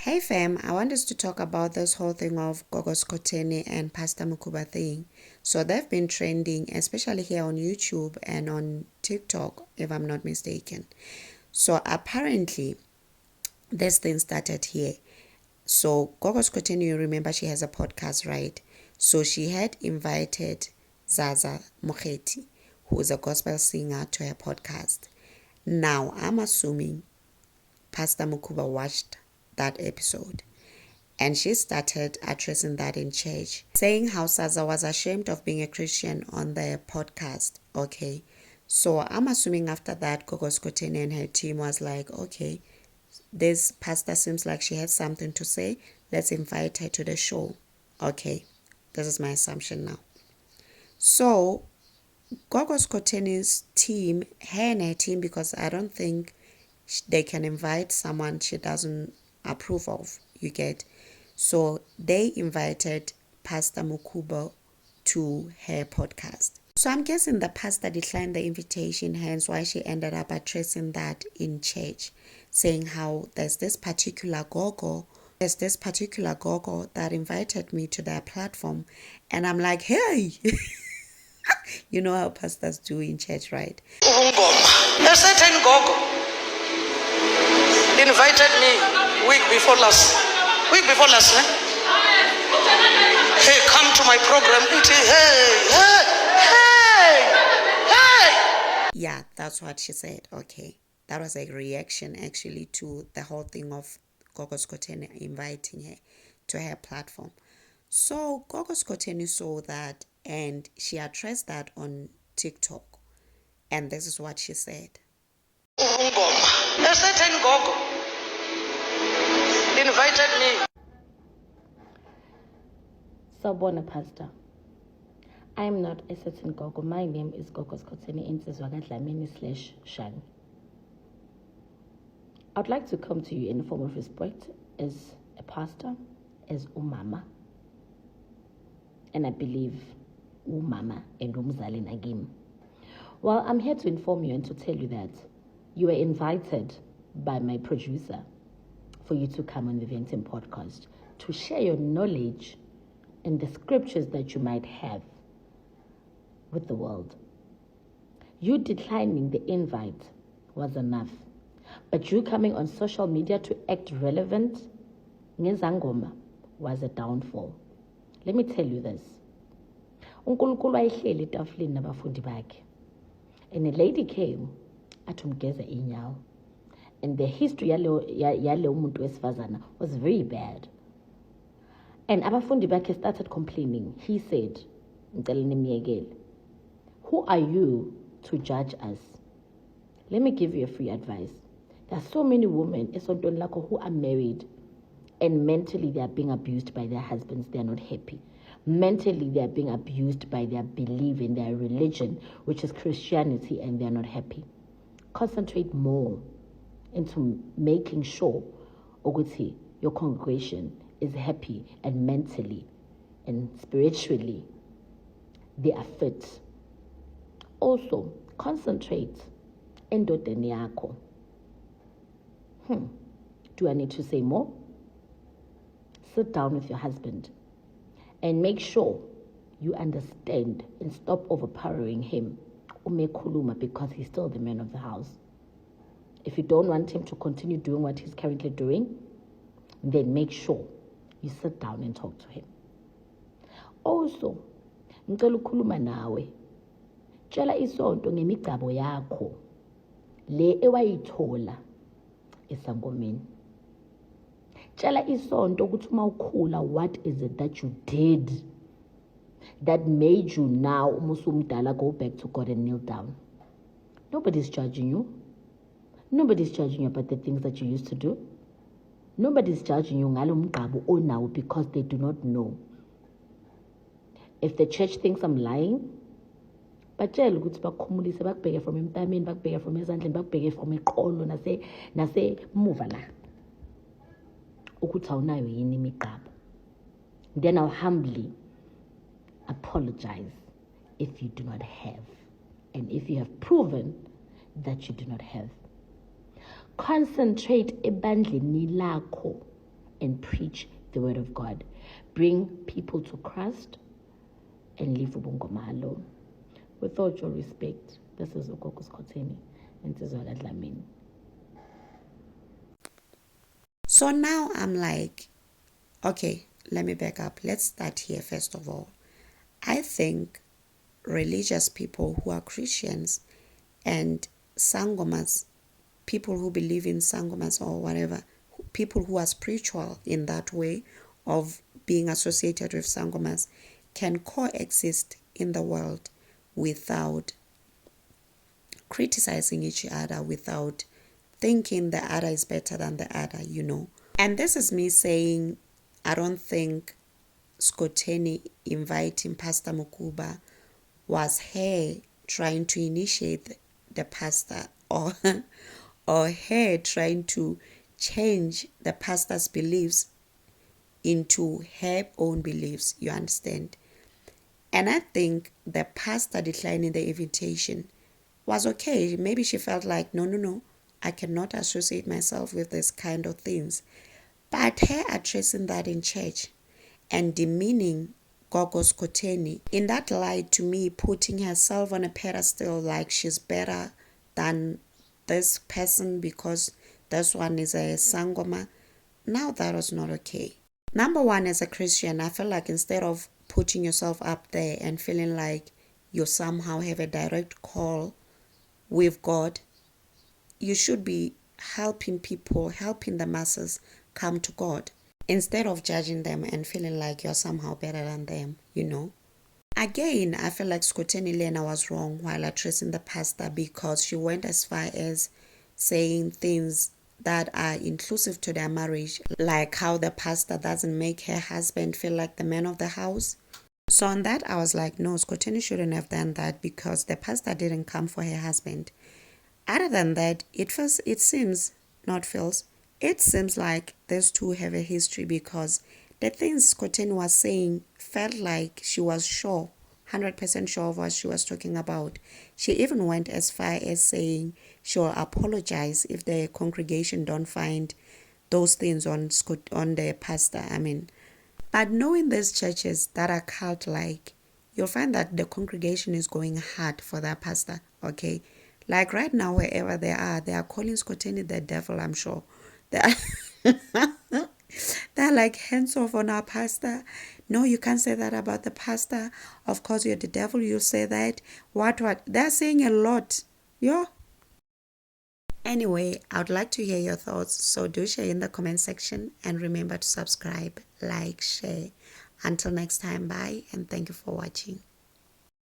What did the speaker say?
Hey fam, I want us to talk about this whole thing of Gogo Skhotheni and Pastor Mukhuba thing. So they've been trending, especially here on YouTube and on TikTok, if I'm not mistaken. So apparently, this thing started here. So Gogo Skhotheni, you remember she has a podcast, right? So she had invited Zaza Mokgethi, who is a gospel singer, to her podcast. Now, I'm assuming Pastor Mukhuba watched that episode, and she started addressing that in church, saying how Zaza was ashamed of being a Christian on the podcast. Okay, so I'm assuming after that, Gogo Skhotheni and her team was like, okay, this pastor seems like she had something to say. Let's invite her to the show. Okay, this is my assumption now. So Gogo Skhotheni's team, her and her team, because I don't think they can invite someone she doesn't approve of, you get. So they invited Pastor Mukhuba to her podcast. So I'm guessing the pastor declined the invitation, hence why she ended up addressing that in church, saying how there's this particular Gogo that invited me to their platform. And I'm like, hey, you know how pastors do in church, right? A certain Gogo invited me week before last, eh? Hey, come to my program. Hey. Yeah, that's what she said. Okay, that was a reaction actually to the whole thing of Gogo Skhotheni inviting her to her platform. So Gogo Skhotheni saw that and she addressed that on TikTok, and this is what she said. A certain Gogo invited me. Sawubona, Pastor. I am not a certain Gogo. My name is Gogo Skhotheni /Shani. I'd like to come to you in a form of respect as a pastor, as umama, and I believe umama and umzali nagim. Well, I'm here to inform you and to tell you that you were invited by my producer for you to come on the Venting podcast to share your knowledge and the scriptures that you might have with the world. You declining the invite was enough, but you coming on social media to act relevant ngezangoma was a downfall. Let me tell you this. uNkulunkulu wayehleli etafuleni nabafundi bakhe, and a lady came atumgeza inyawo, and the history yale umuntu wesifazana was very bad. And abafundi bakhe started complaining. He said, who are you to judge us? Let me give you a free advice. There are so many women who are married and mentally they are being abused by their husbands. They are not happy. Mentally they are being abused by their belief in their religion, which is Christianity, and they are not happy. Concentrate more into making sure your congregation is happy, and mentally and spiritually they are fit. Also, concentrate endodeni yakho. Do I need to say more? Sit down with your husband and make sure you understand and stop overpowering him. Umekhuluma, because he's still the man of the house. If you don't want him to continue doing what he's currently doing, then make sure you sit down and talk to him. Also, ngicela ukukhuluma nawe. Tshela isonto ngemigcabo yakho le ewayithola esangomeni. Tshela isonto ukuthi uma ukhula, what is it that you did that made you now umusumdala go back to God and kneel down? Nobody's judging you. Nobody's judging you about the things that you used to do. Nobody's judging you now because they do not know. If the church thinks I'm lying, batshela ukuthi bakhumulise, bakubheke from emtameni, bakubheke from ezandleni, bakubheke from eqolo nase muva la ukuthi awunayo yini imigqabo. Then I'll humbly apologize if you do not have, and if you have proven that you do not have. Concentrate ebandleni lakho and preach the word of God. Bring people to Christ and leave ubungoma alone. With all due respect, this is Gogo Skhotheni and Tizwala Dlamini. So now I'm like, okay, let me back up. Let's start here first of all. I think religious people who are Christians and sangomas, people who believe in sangomas or whatever, people who are spiritual in that way of being associated with sangomas can coexist in the world without criticizing each other, without thinking the other is better than the other, you know. And this is me saying, I don't think Skhotheni inviting Pastor Mukhuba was her trying to initiate the pastor or her trying to change the pastor's beliefs into her own beliefs, you understand? And I think the pastor declining the invitation was okay. Maybe she felt like, no, I cannot associate myself with this kind of things. But her addressing that in church and demeaning Gogo Skhotheni, in that light, to me, putting herself on a pedestal like she's better than this person because this one is a sangoma, now that was not okay. Number one, as a Christian, I feel like instead of putting yourself up there and feeling like you somehow have a direct call with God, you should be helping people, helping the masses come to God instead of judging them and feeling like you're somehow better than them, you know. Again, I feel like Skhotheni Lena was wrong while addressing the pastor because she went as far as saying things that are inclusive to their marriage, like how the pastor doesn't make her husband feel like the man of the house. So on that, I was like, no, Skhotheni shouldn't have done that because the pastor didn't come for her husband. Other than that, it seems like these two have a history because the things Skhotheni was saying felt like she was sure, 100% sure of what she was talking about. She even went as far as saying she'll apologize if the congregation don't find those things on the pastor. But knowing these churches that are cult-like, you'll find that the congregation is going hard for that pastor, okay? Like right now, wherever they are calling Skhotheni the devil, I'm sure. They're like, hands off on our pastor. No, you can't say that about the pastor. Of course, you're the devil, you say that. What? They're saying a lot. Yeah. Anyway, I would like to hear your thoughts, so do share in the comment section and remember to subscribe, like, share. Until next time, bye, and thank you for watching.